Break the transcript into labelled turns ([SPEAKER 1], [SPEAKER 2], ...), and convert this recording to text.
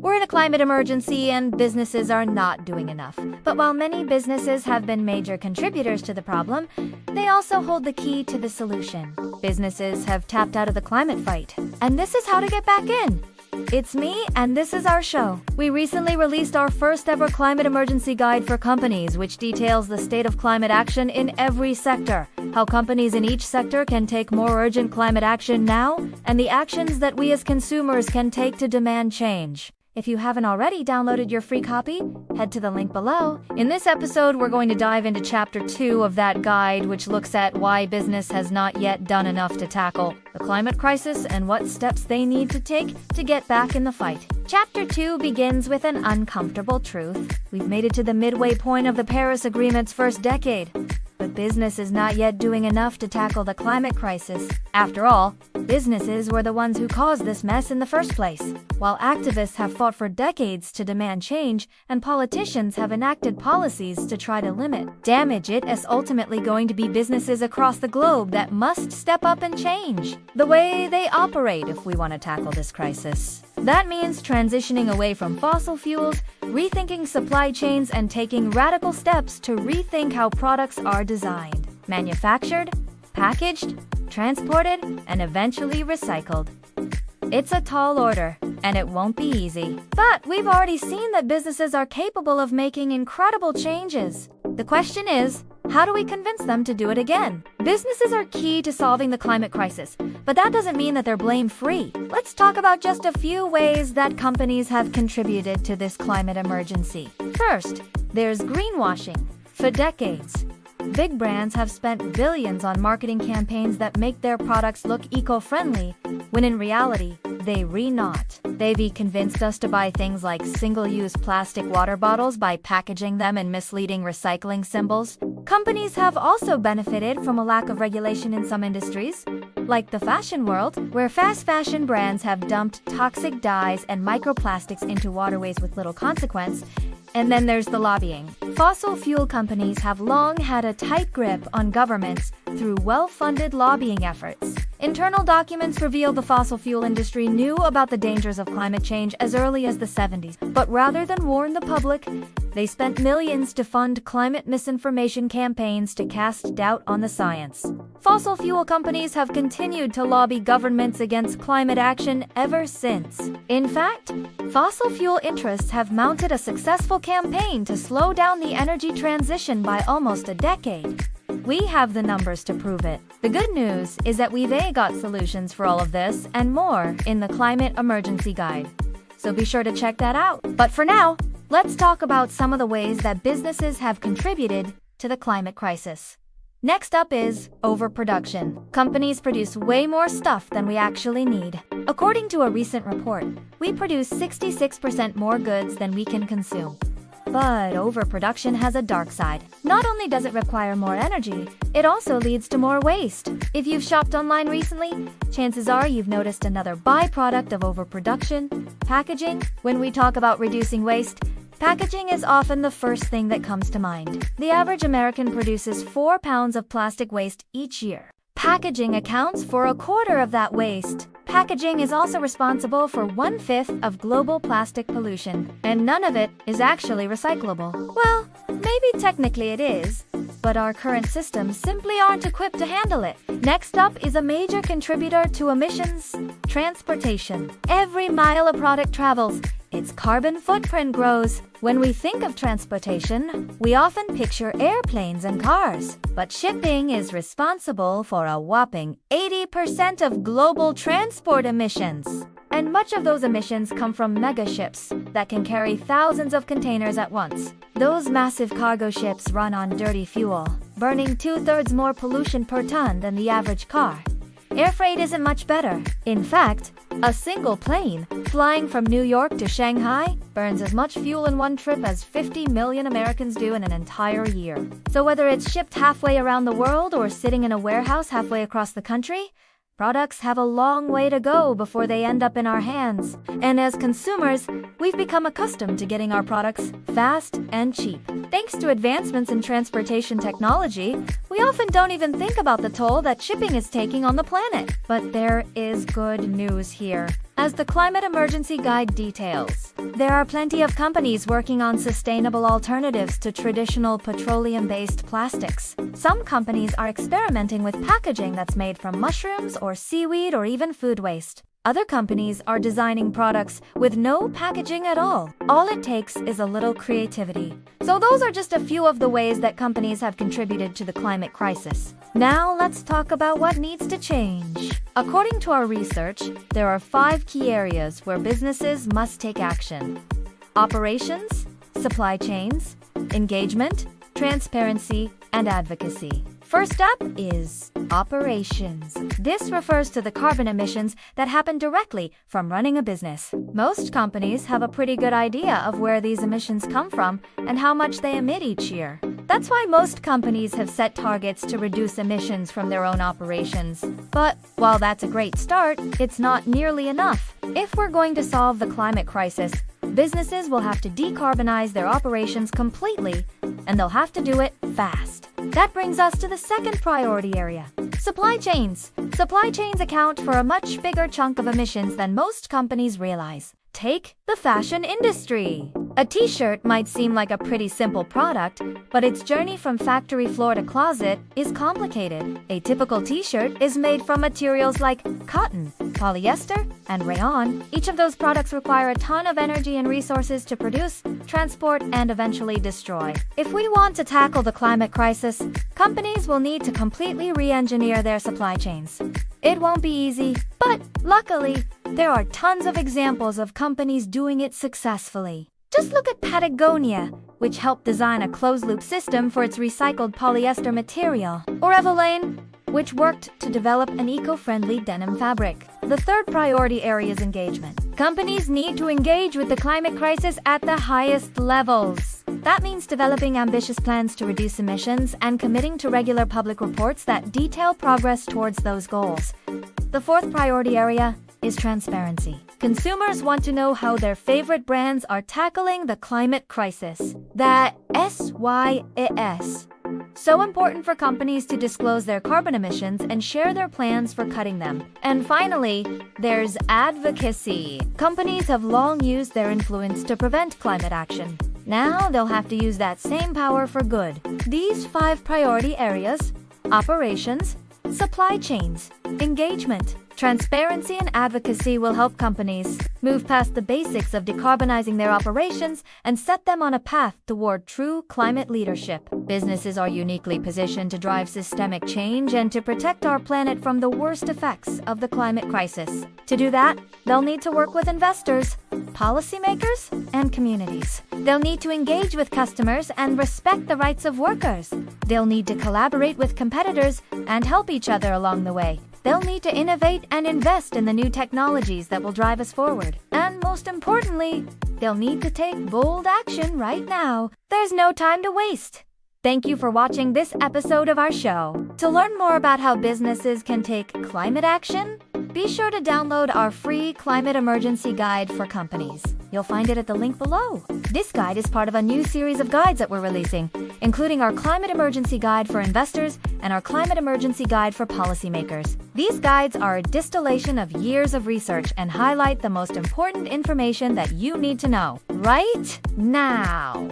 [SPEAKER 1] We're in a climate emergency and businesses are not doing enough. But while many businesses have been major contributors to the problem, they also hold the key to the solution. Businesses have tapped out of the climate fight, and this is how to get back in. It's me, and this is our show. We recently released our first ever climate emergency guide for companies, which details the state of climate action in every sector, how companies in each sector can take more urgent climate action now, and the actions that we as consumers can take to demand change. If you haven't already downloaded your free copy, head to the link below. In this episode, we're going to dive into Chapter 2 of that guide, which looks at why business has not yet done enough to tackle the climate crisis and what steps they need to take to get back in the fight. Chapter 2 begins with an uncomfortable truth. We've made it to the midway point of the Paris Agreement's first decade, but business is not yet doing enough to tackle the climate crisis. After all, businesses were the ones who caused this mess in the first place. While activists have fought for decades to demand change, and politicians have enacted policies to try to limit damage, it is ultimately going to be businesses across the globe that must step up and change the way they operate if we want to tackle this crisis. That means transitioning away from fossil fuels, rethinking supply chains, and taking radical steps to rethink how products are designed, manufactured, packaged, transported, and eventually recycled. It's a tall order, and it won't be easy. But we've already seen that businesses are capable of making incredible changes. The question is, how do we convince them to do it again? Businesses are key to solving the climate crisis, but that doesn't mean that they're blame-free. Let's talk about just a few ways that companies have contributed to this climate emergency. First, there's greenwashing. For decades, big brands have spent billions on marketing campaigns that make their products look eco-friendly, when in reality, they're not. They've convinced us to buy things like single-use plastic water bottles by packaging them in misleading recycling symbols. Companies have also benefited from a lack of regulation in some industries, like the fashion world, where fast fashion brands have dumped toxic dyes and microplastics into waterways with little consequence. And then there's the lobbying. Fossil fuel companies have long had a tight grip on governments through well-funded lobbying efforts. Internal documents reveal the fossil fuel industry knew about the dangers of climate change as early as the 70s, but rather than warn the public, they spent millions to fund climate misinformation campaigns to cast doubt on the science. Fossil fuel companies have continued to lobby governments against climate action ever since. In fact, fossil fuel interests have mounted a successful campaign to slow down the energy transition by almost a decade. We have the numbers to prove it. The good news is that we've got solutions for all of this and more in the Climate Emergency Guide. So be sure to check that out. But for now, let's talk about some of the ways that businesses have contributed to the climate crisis. Next up is overproduction. Companies produce way more stuff than we actually need. According to a recent report, we produce 66% more goods than we can consume. But overproduction has a dark side. Not only does it require more energy, it also leads to more waste. If you've shopped online recently, chances are you've noticed another byproduct of overproduction: packaging. When we talk about reducing waste, packaging is often the first thing that comes to mind. The average American produces 4 pounds of plastic waste each year. Packaging accounts for a quarter of that waste. Packaging is also responsible for 1/5 of global plastic pollution, and none of it is actually recyclable. Well, maybe technically it is, but our current systems simply aren't equipped to handle it. Next up is a major contributor to emissions: transportation. Every mile a product travels, its carbon footprint grows. When we think of transportation, we often picture airplanes and cars, but shipping is responsible for a whopping 80% of global transport emissions. And much of those emissions come from megaships that can carry thousands of containers at once. Those massive cargo ships run on dirty fuel, burning 2/3 more pollution per ton than the average car. Air freight isn't much better. In fact, a single plane flying from New York to Shanghai burns as much fuel in one trip as 50 million Americans do in an entire year. So whether it's shipped halfway around the world or sitting in a warehouse halfway across the country, products have a long way to go before they end up in our hands. And as consumers, we've become accustomed to getting our products fast and cheap. Thanks to advancements in transportation technology, we often don't even think about the toll that shipping is taking on the planet. But there is good news here. As the Climate Emergency Guide details, there are plenty of companies working on sustainable alternatives to traditional petroleum-based plastics. Some companies are experimenting with packaging that's made from mushrooms or seaweed or even food waste. Other companies are designing products with no packaging at all. All it takes is a little creativity. So those are just a few of the ways that companies have contributed to the climate crisis. Now let's talk about what needs to change. According to our research, there are 5 key areas where businesses must take action: operations, supply chains, engagement, transparency, and advocacy. First up is operations. This refers to the carbon emissions that happen directly from running a business. Most companies have a pretty good idea of where these emissions come from and how much they emit each year. That's why most companies have set targets to reduce emissions from their own operations. But while that's a great start, it's not nearly enough. If we're going to solve the climate crisis, businesses will have to decarbonize their operations completely, and they'll have to do it fast. That brings us to the second priority area: supply chains. Supply chains account for a much bigger chunk of emissions than most companies realize. Take the fashion industry. A t-shirt might seem like a pretty simple product, but its journey from factory floor to closet is complicated. A typical t-shirt is made from materials like cotton, polyester, and rayon. Each of those products require a ton of energy and resources to produce, transport, and eventually destroy. If we want to tackle the climate crisis, companies will need to completely re-engineer their supply chains. It won't be easy, but luckily, there are tons of examples of companies doing it successfully. Just look at Patagonia, which helped design a closed-loop system for its recycled polyester material, or Everlane, which worked to develop an eco-friendly denim fabric. The third priority area is engagement. Companies need to engage with the climate crisis at the highest levels. That means developing ambitious plans to reduce emissions and committing to regular public reports that detail progress towards those goals. The fourth priority area is transparency. Consumers want to know how their favorite brands are tackling the climate crisis. That SYS. So important for companies to disclose their carbon emissions and share their plans for cutting them. And finally, there's advocacy. Companies have long used their influence to prevent climate action. Now they'll have to use that same power for good. These 5 priority areas: operations, supply chains, engagement, transparency, and advocacy will help companies move past the basics of decarbonizing their operations and set them on a path toward true climate leadership. Businesses are uniquely positioned to drive systemic change and to protect our planet from the worst effects of the climate crisis. To do that, they'll need to work with investors, policymakers, and communities. They'll need to engage with customers and respect the rights of workers. They'll need to collaborate with competitors and help each other along the way. They'll need to innovate and invest in the new technologies that will drive us forward. And most importantly, they'll need to take bold action right now. There's no time to waste. Thank you for watching this episode of our show. To learn more about how businesses can take climate action, be sure to download our free Climate Emergency Guide for companies. You'll find it at the link below. This guide is part of a new series of guides that we're releasing, including our Climate Emergency Guide for investors and our Climate Emergency Guide for policymakers. These guides are a distillation of years of research and highlight the most important information that you need to know right now.